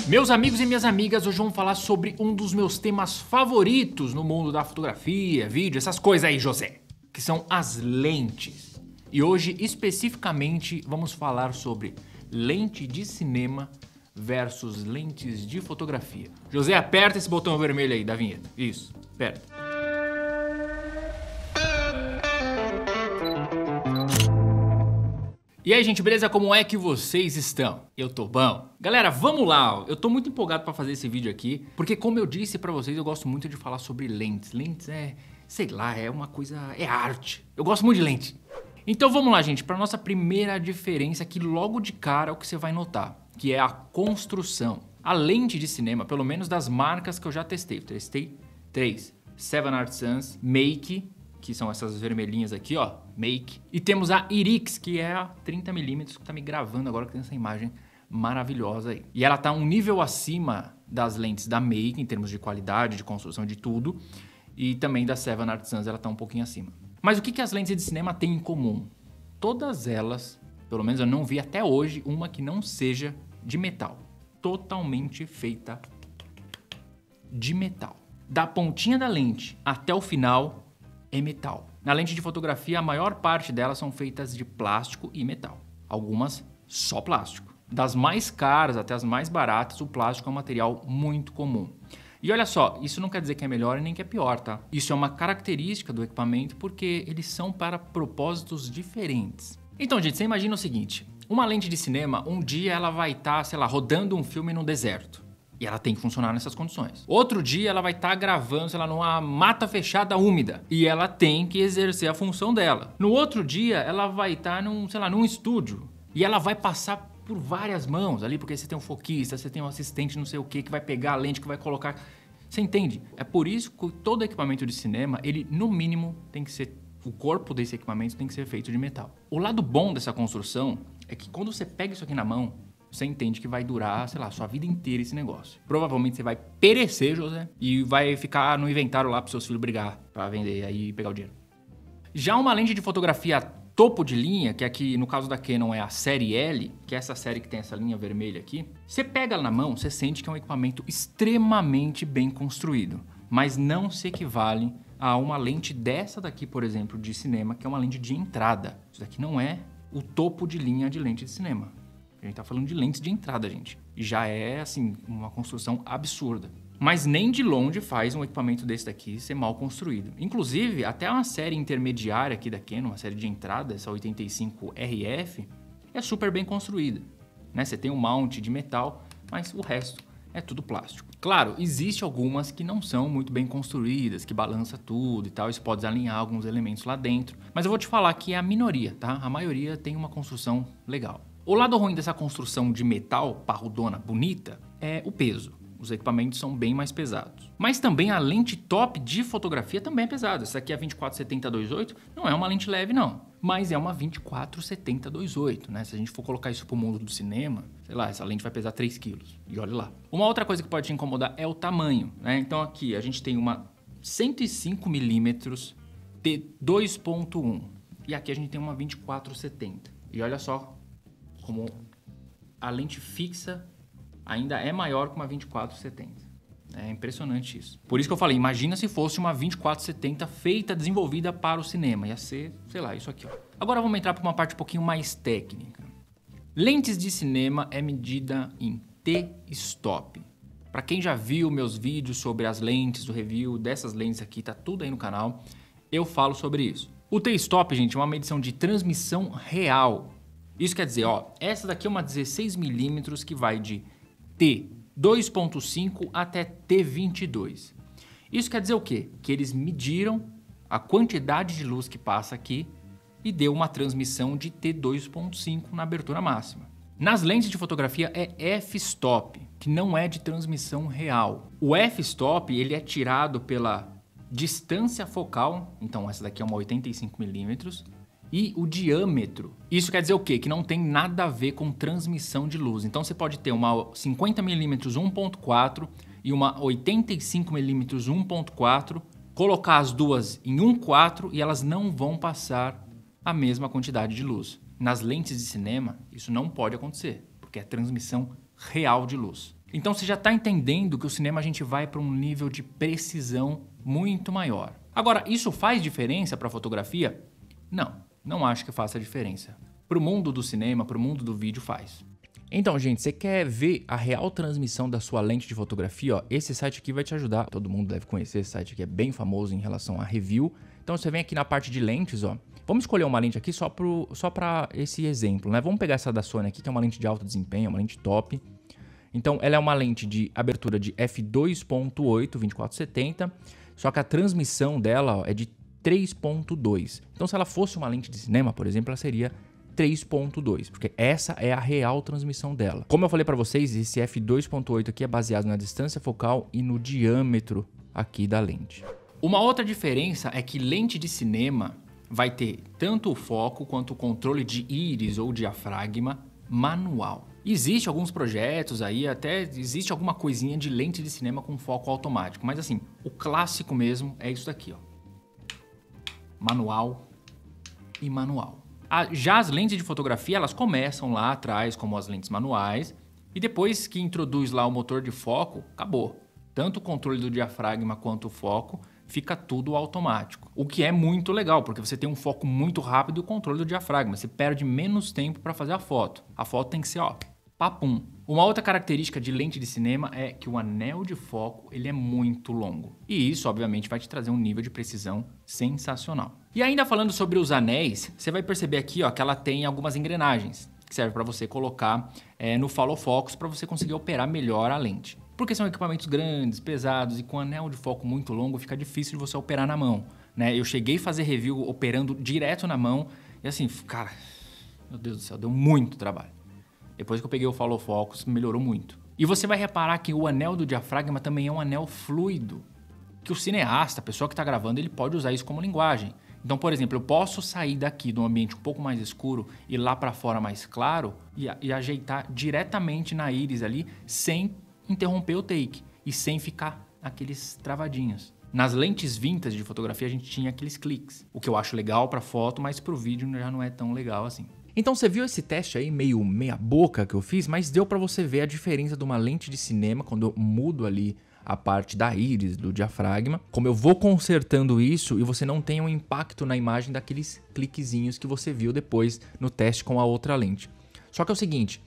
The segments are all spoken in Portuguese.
Meus amigos e minhas amigas, hoje vamos falar sobre um dos meus temas favoritos no mundo da fotografia, vídeo, essas coisas aí, José, que são as lentes. E hoje, especificamente, vamos falar sobre lente de cinema versus lentes de fotografia. José, aperta esse botão vermelho aí da vinheta. Isso, aperta. E aí, gente, beleza? Como é que vocês estão? Eu tô bom. Galera, vamos lá. Eu tô muito empolgado pra fazer esse vídeo aqui, porque como eu disse pra vocês, eu gosto muito de falar sobre lentes. Lentes é, sei lá, é uma coisa, é arte. Eu gosto muito de lente. Então vamos lá, gente, pra nossa primeira diferença, que logo de cara é o que você vai notar, que é a construção. A lente de cinema, pelo menos das marcas que eu já testei. Eu testei 3. Seven Artisans, Make, que são essas vermelhinhas aqui, ó, Make. E temos a Irix, que é a 30mm, que tá me gravando agora, que tem essa imagem maravilhosa aí. E ela tá um nível acima das lentes da Make, em termos de qualidade, de construção, de tudo. E também da Seven Artisans, ela tá um pouquinho acima. Mas o que as lentes de cinema têm em comum? Todas elas, pelo menos eu não vi até hoje, uma que não seja de metal. Totalmente feita de metal. Da pontinha da lente até o final é metal. Na lente de fotografia, a maior parte delas são feitas de plástico e metal. Algumas só plástico. Das mais caras até as mais baratas, o plástico é um material muito comum. E olha só, isso não quer dizer que é melhor e nem que é pior, tá? Isso é uma característica do equipamento porque eles são para propósitos diferentes. Então, gente, você imagina o seguinte. Uma lente de cinema, um dia ela vai estar, sei lá, rodando um filme no deserto. E ela tem que funcionar nessas condições. Outro dia ela vai estar gravando, sei lá, numa mata fechada úmida. E ela tem que exercer a função dela. No outro dia ela vai estar num, sei lá, num estúdio. E ela vai passar por várias mãos ali, porque você tem um foquista, você tem um assistente não sei o que vai pegar a lente, que vai colocar... Você entende? É por isso que todo equipamento de cinema, ele no mínimo tem que ser... O corpo desse equipamento tem que ser feito de metal. O lado bom dessa construção é que quando você pega isso aqui na mão, você entende que vai durar, sei lá, sua vida inteira esse negócio. Provavelmente você vai perecer, José, e vai ficar no inventário lá para seus filhos brigar para vender aí e pegar o dinheiro. Já uma lente de fotografia topo de linha, que aqui no caso da Canon é a série L, que é essa série que tem essa linha vermelha aqui, você pega ela na mão, você sente que é um equipamento extremamente bem construído, mas não se equivale a uma lente dessa daqui, por exemplo, de cinema, que é uma lente de entrada. Isso daqui não é o topo de linha de lente de cinema. A gente tá falando de lentes de entrada, gente. E já é, assim, uma construção absurda. Mas nem de longe faz um equipamento desse daqui ser mal construído. Inclusive, até uma série intermediária aqui da Canon, uma série de entrada, essa 85RF, é super bem construída. Né? Você tem um mount de metal, mas o resto é tudo plástico. Claro, existe algumas que não são muito bem construídas, que balança tudo e tal, isso pode desalinhar alguns elementos lá dentro. Mas eu vou te falar que é a minoria, tá? A maioria tem uma construção legal. O lado ruim dessa construção de metal, parrudona, bonita, é o peso. Os equipamentos são bem mais pesados. Mas também a lente top de fotografia também é pesada. Essa aqui é a 24-70-2.8, não é uma lente leve não, mas é uma 24-70-2.8, né? Se a gente for colocar isso pro mundo do cinema, sei lá, essa lente vai pesar 3 kg. E olha lá. Uma outra coisa que pode te incomodar é o tamanho, né? Então aqui a gente tem uma 105mm de 2.1 e aqui a gente tem uma 24-70. E olha só como a lente fixa ainda é maior que uma 24-70. É impressionante isso. Por isso que eu falei, imagina se fosse uma 24-70 feita, desenvolvida para o cinema. Ia ser, sei lá, isso aqui, ó. Agora vamos entrar para uma parte um pouquinho mais técnica. Lentes de cinema é medida em t-stop. Para quem já viu meus vídeos sobre as lentes, o review dessas lentes aqui, tá tudo aí no canal, eu falo sobre isso. O t-stop, gente, é uma medição de transmissão real. Isso quer dizer, ó, essa daqui é uma 16mm que vai de T2.5 até T22. Isso quer dizer o quê? Que eles mediram a quantidade de luz que passa aqui e deu uma transmissão de T2.5 na abertura máxima. Nas lentes de fotografia é f-stop, que não é de transmissão real. O f-stop ele é tirado pela distância focal, então essa daqui é uma 85mm, e o diâmetro. Isso quer dizer o quê? Que não tem nada a ver com transmissão de luz. Então você pode ter uma 50mm 1.4 e uma 85mm 1.4, colocar as duas em 1.4 e elas não vão passar a mesma quantidade de luz. Nas lentes de cinema, isso não pode acontecer, porque é transmissão real de luz. Então você já está entendendo que o cinema a gente vai para um nível de precisão muito maior. Agora, isso faz diferença para a fotografia? Não, não acho que faça diferença. Para o mundo do cinema, para o mundo do vídeo faz. Então, gente, você quer ver a real transmissão da sua lente de fotografia? Ó, esse site aqui vai te ajudar. Todo mundo deve conhecer esse site aqui, é bem famoso em relação a review. Então você vem aqui na parte de lentes, ó. Vamos escolher uma lente aqui só para esse exemplo, né? Vamos pegar essa da Sony aqui, que é uma lente de alto desempenho, uma lente top. Então ela é uma lente de abertura de f2.8, 2470, só que a transmissão dela, ó, é de 3.2. Então se ela fosse uma lente de cinema, por exemplo, ela seria 3.2, porque essa é a real transmissão dela. Como eu falei para vocês, esse f2.8 aqui é baseado na distância focal e no diâmetro aqui da lente. Uma outra diferença é que lente de cinema vai ter tanto o foco quanto o controle de íris ou diafragma manual. Existe alguns projetos aí, até existe alguma coisinha de lente de cinema com foco automático, mas assim, o clássico mesmo é isso daqui, ó. Manual e manual. Já as lentes de fotografia, elas começam lá atrás como as lentes manuais e depois que introduz lá o motor de foco, acabou. Tanto o controle do diafragma quanto o foco fica tudo automático. O que é muito legal, porque você tem um foco muito rápido e o controle do diafragma. Você perde menos tempo para fazer a foto. A foto tem que ser, ó, papum. Uma outra característica de lente de cinema é que o anel de foco ele é muito longo. E isso, obviamente, vai te trazer um nível de precisão sensacional. E ainda falando sobre os anéis, você vai perceber aqui, ó, que ela tem algumas engrenagens que servem para você colocar no follow focus para você conseguir operar melhor a lente. Porque são equipamentos grandes, pesados e com anel de foco muito longo fica difícil de você operar na mão, né? Eu cheguei a fazer review operando direto na mão e assim, cara, meu Deus do céu, deu muito trabalho. Depois que eu peguei o follow focus, melhorou muito. E você vai reparar que o anel do diafragma também é um anel fluido, que o cineasta, a pessoa que está gravando, ele pode usar isso como linguagem. Então, por exemplo, eu posso sair daqui de um ambiente um pouco mais escuro e lá para fora mais claro e ajeitar diretamente na íris ali sem interromper o take e sem ficar aqueles travadinhos. Nas lentes vintage de fotografia a gente tinha aqueles cliques, o que eu acho legal para foto, mas para o vídeo já não é tão legal assim. Então você viu esse teste aí meio meia boca que eu fiz, mas deu para você ver a diferença de uma lente de cinema quando eu mudo ali a parte da íris, do diafragma, como eu vou consertando isso e você não tem um impacto na imagem daqueles cliquezinhos que você viu depois no teste com a outra lente. Só que é o seguinte,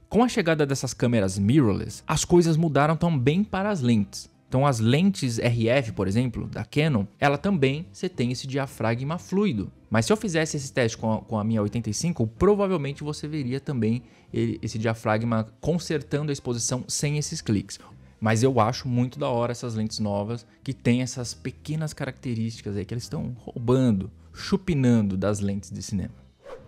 com a chegada dessas câmeras mirrorless, as coisas mudaram também para as lentes. Então as lentes RF, por exemplo, da Canon, ela também você tem esse diafragma fluido. Mas se eu fizesse esse teste com a minha 85, provavelmente você veria também esse diafragma consertando a exposição sem esses cliques. Mas eu acho muito da hora essas lentes novas que tem essas pequenas características aí que eles estão roubando, chupinando das lentes de cinema.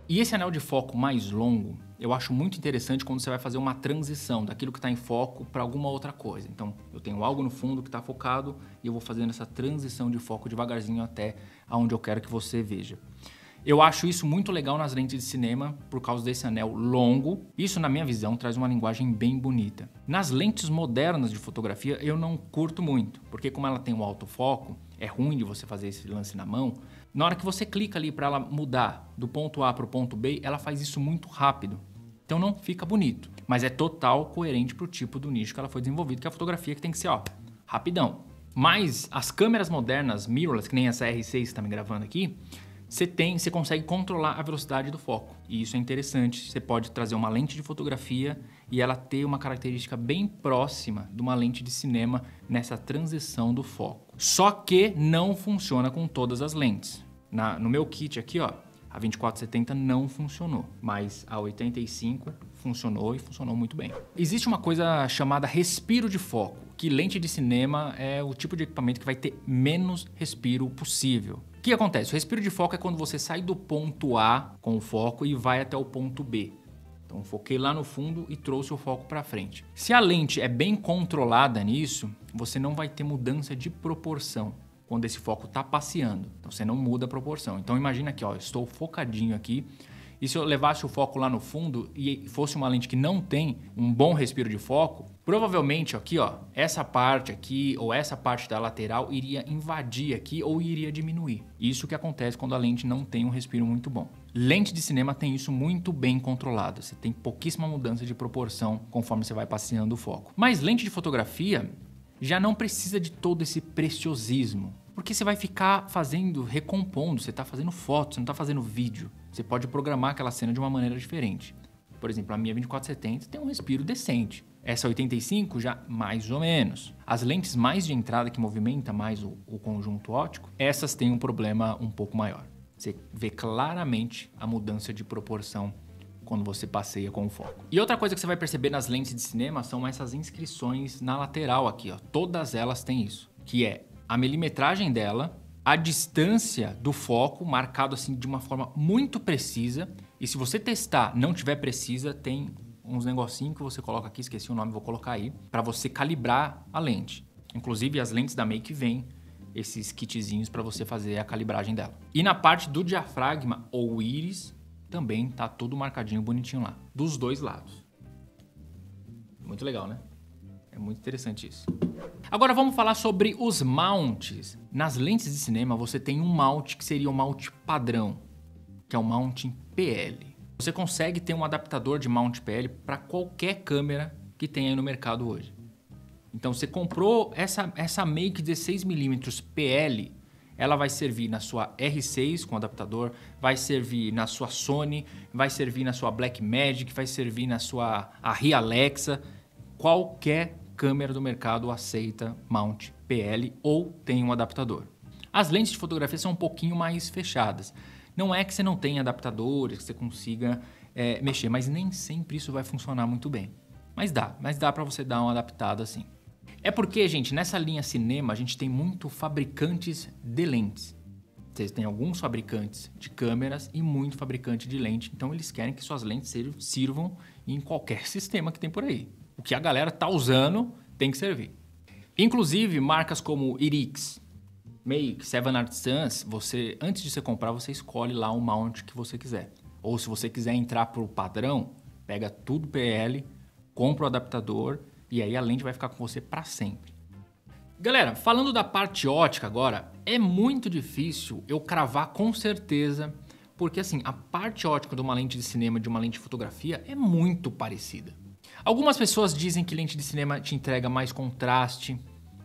E esse anel de foco mais longo, eu acho muito interessante quando você vai fazer uma transição daquilo que está em foco para alguma outra coisa. Então, eu tenho algo no fundo que está focado e eu vou fazendo essa transição de foco devagarzinho até aonde eu quero que você veja. Eu acho isso muito legal nas lentes de cinema por causa desse anel longo. Isso, na minha visão, traz uma linguagem bem bonita. Nas lentes modernas de fotografia, eu não curto muito, porque como ela tem um autofoco, é ruim de você fazer esse lance na mão. Na hora que você clica ali para ela mudar do ponto A para o ponto B, ela faz isso muito rápido. Então não fica bonito, mas é total coerente para o tipo do nicho que ela foi desenvolvida, que é a fotografia que tem que ser, ó, rapidão. Mas as câmeras modernas mirrorless, que nem essa R6 que está me gravando aqui, você consegue controlar a velocidade do foco. E isso é interessante. Você pode trazer uma lente de fotografia e ela ter uma característica bem próxima de uma lente de cinema nessa transição do foco. Só que não funciona com todas as lentes. No meu kit aqui, ó, a 2470 não funcionou, mas a 85 funcionou e funcionou muito bem. Existe uma coisa chamada respiro de foco, que lente de cinema é o tipo de equipamento que vai ter menos respiro possível. O que acontece? O respiro de foco é quando você sai do ponto A com o foco e vai até o ponto B. Então, foquei lá no fundo e trouxe o foco para frente. Se a lente é bem controlada nisso, você não vai ter mudança de proporção quando esse foco está passeando. Então, você não muda a proporção. Então, imagina aqui, ó, eu estou focadinho aqui E se eu levasse o foco lá no fundo e fosse uma lente que não tem um bom respiro de foco, provavelmente aqui, ó, essa parte aqui ou essa parte da lateral iria invadir aqui ou iria diminuir. Isso que acontece quando a lente não tem um respiro muito bom. Lente de cinema tem isso muito bem controlado. Você tem pouquíssima mudança de proporção conforme você vai passeando o foco. Mas lente de fotografia já não precisa de todo esse preciosismo. Porque você vai ficar recompondo, você está fazendo foto, você não está fazendo vídeo. Você pode programar aquela cena de uma maneira diferente. Por exemplo, a minha 2470 tem um respiro decente. Essa 85 já mais ou menos. As lentes mais de entrada que movimenta mais o conjunto óptico, essas têm um problema um pouco maior. Você vê claramente a mudança de proporção quando você passeia com o foco. E outra coisa que você vai perceber nas lentes de cinema são essas inscrições na lateral aqui, ó. Todas elas têm isso, que é a milimetragem dela, a distância do foco, marcado assim de uma forma muito precisa. E se você testar, não tiver precisa, tem uns negocinhos que você coloca aqui, esqueci o nome, vou colocar aí, para você calibrar a lente. Inclusive as lentes da Make vêm esses kitzinhos para você fazer a calibragem dela. E na parte do diafragma ou íris, também tá tudo marcadinho, bonitinho lá, dos dois lados. Muito legal, né? É muito interessante isso. Agora vamos falar sobre os mounts. Nas lentes de cinema você tem um mount que seria o mount padrão, que é o mount PL. Você consegue ter um adaptador de mount PL para qualquer câmera que tem aí no mercado hoje. Então você comprou essa Make 16mm PL, ela vai servir na sua R6 com adaptador, vai servir na sua Sony, vai servir na sua Blackmagic, vai servir na sua Arri Alexa. Qualquer câmera do mercado aceita mount PL ou tem um adaptador. As lentes de fotografia são um pouquinho mais fechadas. Não é que você não tenha adaptadores, que você consiga mexer, mas nem sempre isso vai funcionar muito bem. Mas dá para você dar uma adaptada assim. É porque, gente, nessa linha cinema a gente tem muito fabricantes de lentes. Vocês têm alguns fabricantes de câmeras e muito fabricante de lente, então eles querem que suas lentes sirvam em qualquer sistema que tem por aí. O que a galera tá usando tem que servir. Inclusive, marcas como Irix, Make, Seven Art Sans, antes de você comprar, você escolhe lá o mount que você quiser. Ou se você quiser entrar pro padrão, pega tudo PL, compra o adaptador e aí a lente vai ficar com você para sempre. Galera, falando da parte ótica agora, é muito difícil eu cravar com certeza, porque assim, a parte ótica de uma lente de cinema e de uma lente de fotografia é muito parecida. Algumas pessoas dizem que lente de cinema te entrega mais contraste,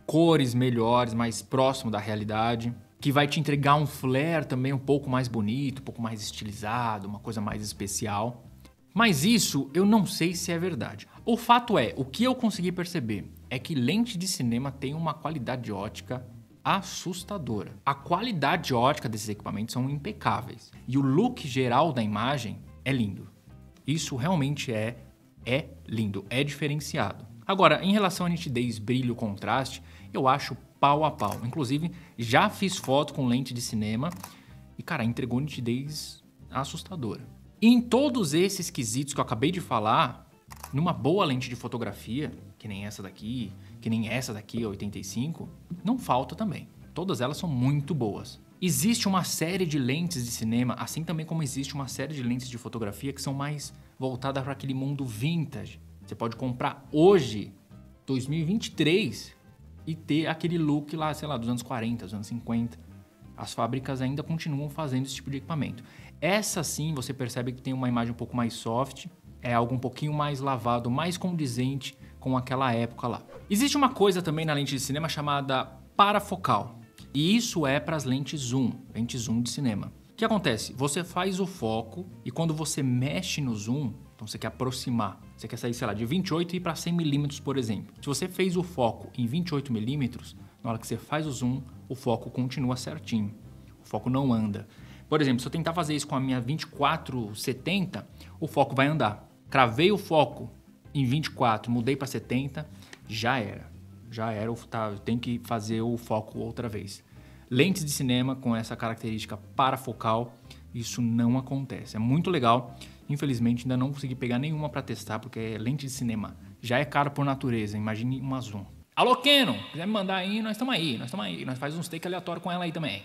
cores melhores, mais próximo da realidade, que vai te entregar um flare também um pouco mais bonito, um pouco mais estilizado, uma coisa mais especial. Mas isso eu não sei se é verdade. O fato é, o que eu consegui perceber é que lente de cinema tem uma qualidade ótica assustadora. A qualidade ótica desses equipamentos são impecáveis e o look geral da imagem é lindo. Isso realmente é lindo, é diferenciado. Agora, em relação à nitidez, brilho, contraste, eu acho pau a pau. Inclusive, já fiz foto com lente de cinema e, cara, entregou nitidez assustadora. E em todos esses quesitos que eu acabei de falar, numa boa lente de fotografia, que nem essa daqui, a 85, não falta também. Todas elas são muito boas. Existe uma série de lentes de cinema, assim também como existe uma série de lentes de fotografia que são mais voltadas para aquele mundo vintage. Você pode comprar hoje, 2023, e ter aquele look lá, sei lá, dos anos 40, dos anos 50. As fábricas ainda continuam fazendo esse tipo de equipamento. Essa sim, você percebe que tem uma imagem um pouco mais soft, é algo um pouquinho mais lavado, mais condizente com aquela época lá. Existe uma coisa também na lente de cinema chamada parafocal. E isso é para as lentes zoom de cinema. O que acontece? Você faz o foco e quando você mexe no zoom, então você quer aproximar, você quer sair, sei lá, de 28 e ir para 100mm, por exemplo. Se você fez o foco em 28mm, na hora que você faz o zoom, o foco continua certinho. O foco não anda. Por exemplo, se eu tentar fazer isso com a minha 2470, o foco vai andar. Cravei o foco em 24, mudei para 70, já era. Eu tenho que fazer o foco outra vez. Lentes de cinema com essa característica parafocal, isso não acontece. É muito legal. Infelizmente, ainda não consegui pegar nenhuma para testar, porque lente de cinema já é caro por natureza. Imagine uma zoom. Alô, Canon, quiser me mandar aí, nós estamos aí. Nós fazemos uns take aleatório com ela aí também.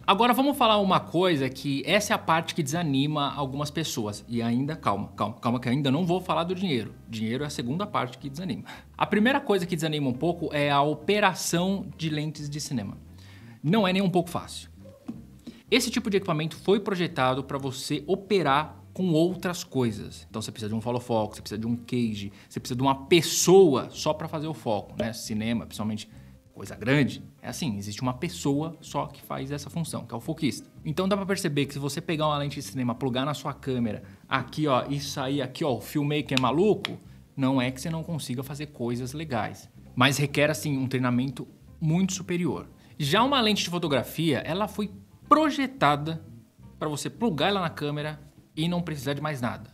Agora vamos falar uma coisa que essa é a parte que desanima algumas pessoas. E ainda, calma que eu ainda não vou falar do dinheiro. Dinheiro é a segunda parte que desanima. A primeira coisa que desanima um pouco é a operação de lentes de cinema. Não é nem um pouco fácil. Esse tipo de equipamento foi projetado para você operar com outras coisas. Então você precisa de um follow foco, você precisa de um cage, você precisa de uma pessoa só para fazer o foco, né? Cinema, principalmente coisa grande, é assim, existe uma pessoa só que faz essa função, que é o foquista. Então dá para perceber que se você pegar uma lente de cinema, plugar na sua câmera, aqui ó, e sair aqui ó, o filmmaker maluco, não é que você não consiga fazer coisas legais, mas requer assim um treinamento muito superior. Já uma lente de fotografia, ela foi projetada para você plugar ela na câmera e não precisar de mais nada.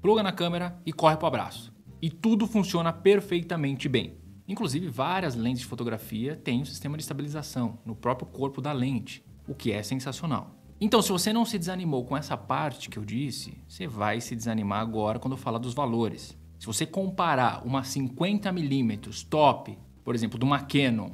Pluga na câmera e corre pro abraço. E tudo funciona perfeitamente bem. Inclusive, várias lentes de fotografia têm um sistema de estabilização no próprio corpo da lente, o que é sensacional. Então, se você não se desanimou com essa parte que eu disse, você vai se desanimar agora quando eu falar dos valores. Se você comparar uma 50mm top, por exemplo, de uma Canon,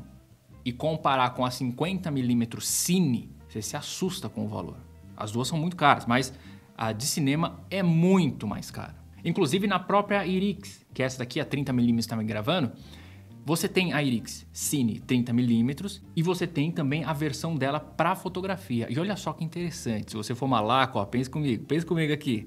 e comparar com a 50mm Cine, você se assusta com o valor. As duas são muito caras, mas a de cinema é muito mais cara. Inclusive na própria IRIX, que essa daqui, a 30mm que está me gravando, você tem a IRIX Cine 30mm e você tem também a versão dela para fotografia. E olha só que interessante, se você for malaco, ó, pensa comigo aqui.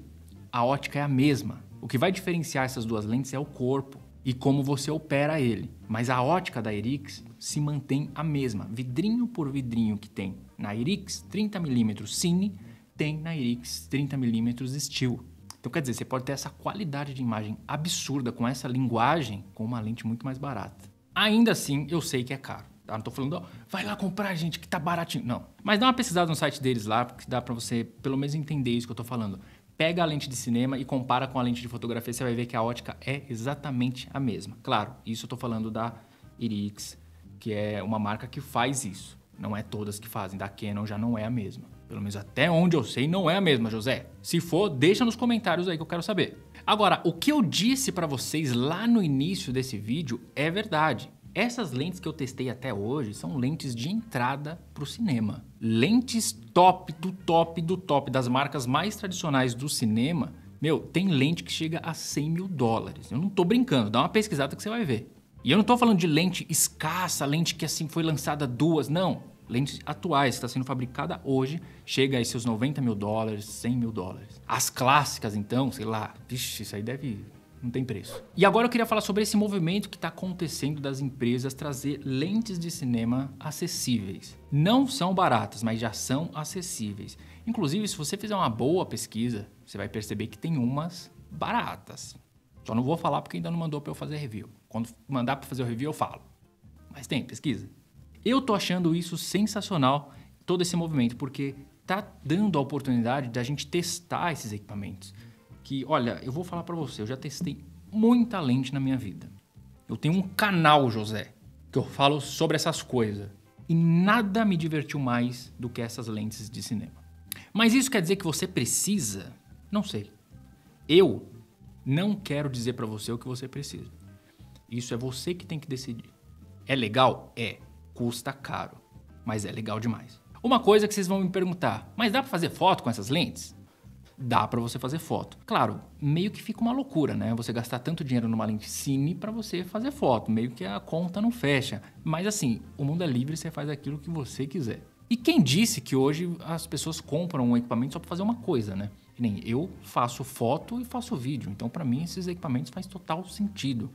A ótica é a mesma. O que vai diferenciar essas duas lentes é o corpo e como você opera ele. Mas a ótica da IRIX se mantém a mesma. Vidrinho por vidrinho que tem na IRIX 30mm Cine, tem na IRIX 30mm Steel. Então quer dizer, você pode ter essa qualidade de imagem absurda com essa linguagem com uma lente muito mais barata. Ainda assim, eu sei que é caro. Tá? Não tô falando, ó, vai lá comprar, gente, que tá baratinho. Não. Mas dá uma pesquisada no site deles lá, porque dá pra você pelo menos entender isso que eu tô falando. Pega a lente de cinema e compara com a lente de fotografia, você vai ver que a ótica é exatamente a mesma. Claro, isso eu tô falando da IRIX, que é uma marca que faz isso. Não é todas que fazem, da Canon já não é a mesma. Pelo menos até onde eu sei, não é a mesma, José. Se for, deixa nos comentários aí que eu quero saber. Agora, o que eu disse pra vocês lá no início desse vídeo é verdade. Essas lentes que eu testei até hoje são lentes de entrada pro cinema. Lentes top do top do top, das marcas mais tradicionais do cinema. Meu, tem lente que chega a 100 mil dólares. Eu não tô brincando, dá uma pesquisada que você vai ver. E eu não tô falando de lente escassa, lente que assim foi lançada duas, não. Lentes atuais, que está sendo fabricada hoje, chega a seus 90 mil dólares, 100 mil dólares. As clássicas, então, sei lá, vixe, isso aí não tem preço. E agora eu queria falar sobre esse movimento que está acontecendo das empresas trazer lentes de cinema acessíveis. Não são baratas, mas já são acessíveis. Inclusive, se você fizer uma boa pesquisa, você vai perceber que tem umas baratas. Só não vou falar porque ainda não mandou para eu fazer review. Quando mandar para fazer o review, eu falo. Mas tem, pesquisa. Eu tô achando isso sensacional, todo esse movimento, porque tá dando a oportunidade da gente testar esses equipamentos. Que, olha, eu vou falar pra você, eu já testei muita lente na minha vida. Eu tenho um canal, José, que eu falo sobre essas coisas. E nada me divertiu mais do que essas lentes de cinema. Mas isso quer dizer que você precisa? Não sei. Eu não quero dizer pra você o que você precisa. Isso é você que tem que decidir. É legal? É. Custa caro, mas é legal demais. Uma coisa que vocês vão me perguntar, mas dá pra fazer foto com essas lentes? Dá pra você fazer foto. Claro, meio que fica uma loucura, né? Você gastar tanto dinheiro numa lente Cine pra você fazer foto. Meio que a conta não fecha. Mas assim, o mundo é livre, você faz aquilo que você quiser. E quem disse que hoje as pessoas compram um equipamento só pra fazer uma coisa, né? Que nem eu faço foto e faço vídeo. Então pra mim esses equipamentos faz total sentido.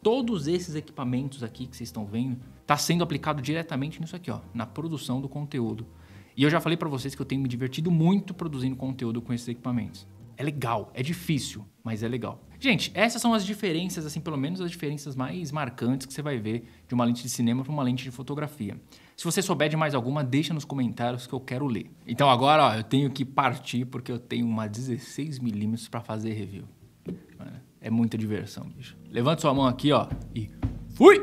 Todos esses equipamentos aqui que vocês estão vendo está sendo aplicado diretamente nisso aqui, ó, na produção do conteúdo. E eu já falei para vocês que eu tenho me divertido muito produzindo conteúdo com esses equipamentos. É legal, é difícil, mas é legal. Gente, essas são as diferenças, assim, pelo menos as diferenças mais marcantes que você vai ver de uma lente de cinema para uma lente de fotografia. Se você souber de mais alguma, deixa nos comentários que eu quero ler. Então agora, ó, eu tenho que partir porque eu tenho uma 16mm para fazer review. É muita diversão, bicho. Levanta sua mão aqui, ó, e fui!